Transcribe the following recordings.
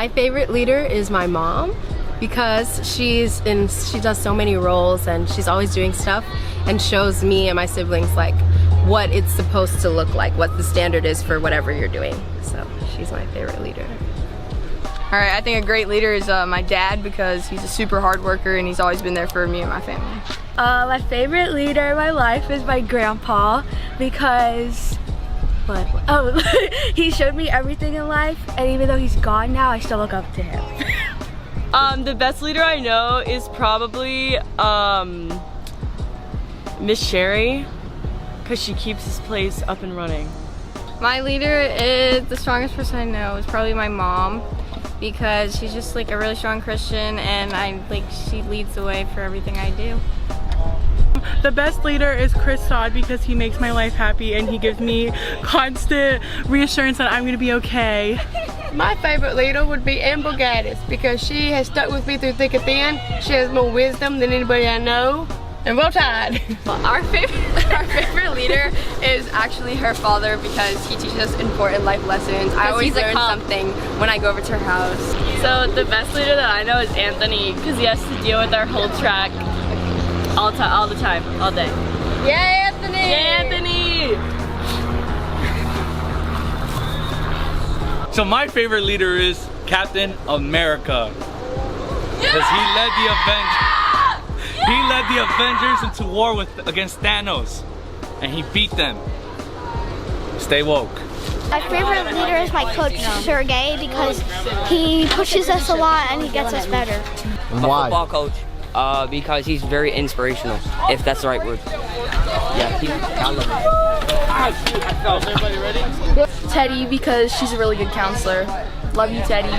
My favorite leader is my mom because she does so many roles and she's always doing stuff and shows me and my siblings like what it's supposed to look like, what the standard is for whatever you're doing. So she's my favorite leader. Alright, I think a great leader is my dad because he's a super hard worker and he's always been there for me and my family. My favorite leader in my life is my grandpa because he showed me everything in life, and even though he's gone now, I still look up to him. The best leader I know is probably Miss Sherry, because she keeps this place up and running. My leader is the strongest person I know is probably my mom because she's just like a really strong Christian and she leads the way for everything I do. The best leader is Chris Dodd because he makes my life happy and he gives me constant reassurance that I'm going to be okay. My favorite leader would be Amber Gaddis because she has stuck with me through thick and thin. She has more wisdom than anybody I know. And Roll Tide. Our favorite leader is actually her father because he teaches us important life lessons. I always learn something when I go over to her house. So the best leader that I know is Anthony because he has to deal with our whole track all the time, all day. Yay, Anthony! Yay, Anthony! So my favorite leader is Captain America because he led the Avengers into war against Thanos and he beat them. Stay woke. My favorite leader is my coach, Sergey, because he pushes us a lot and he gets us better. Why? A football coach. Because he's very inspirational, if that's the right word. Yeah, Everybody ready? Teddy, because she's a really good counselor. Love you, Teddy.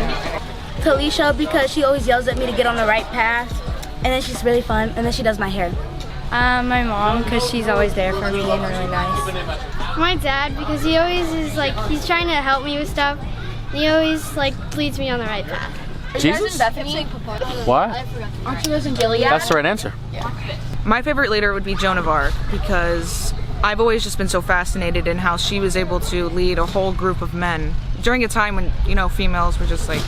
Talisha, because she always yells at me to get on the right path. And then she's really fun, and then she does my hair. My mom, because she's always there for me and really nice. My dad, because he always is he's trying to help me with stuff. He always leads me on the right path. Jesus? What? Aren't you guys in Gilead? That's the right answer. My favorite leader would be Joan of Arc because I've always just been so fascinated in how she was able to lead a whole group of men during a time when, you know, females were just that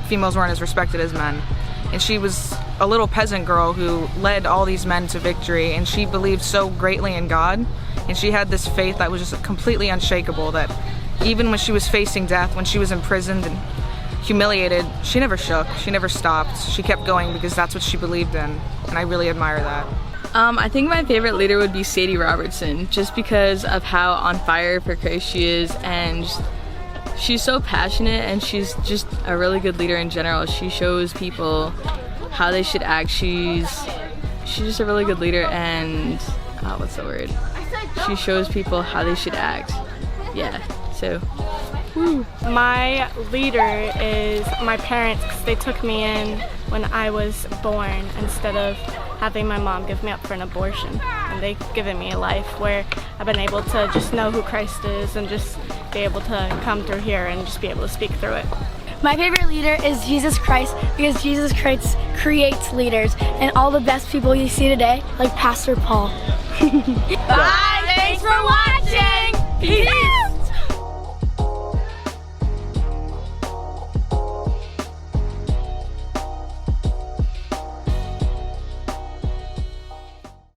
females weren't as respected as men. And she was a little peasant girl who led all these men to victory, and she believed so greatly in God, and she had this faith that was just completely unshakable, that even when she was facing death, when she was imprisoned and humiliated, she never shook, she never stopped. She kept going because that's what she believed in, and I really admire that. I think my favorite leader would be Sadie Robertson, just because of how on fire for Christ she is, and she's so passionate, and she's just a really good leader in general. She shows people how they should act. She's just a really good leader, and what's the word? She shows people how they should act. Yeah, so. Woo. My leader is my parents because they took me in when I was born instead of having my mom give me up for an abortion. And they've given me a life where I've been able to just know who Christ is and just be able to come through here and just be able to speak through it. My favorite leader is Jesus Christ because Jesus Christ creates leaders and all the best people you see today, like Pastor Paul. Bye, thanks for watching! Peace!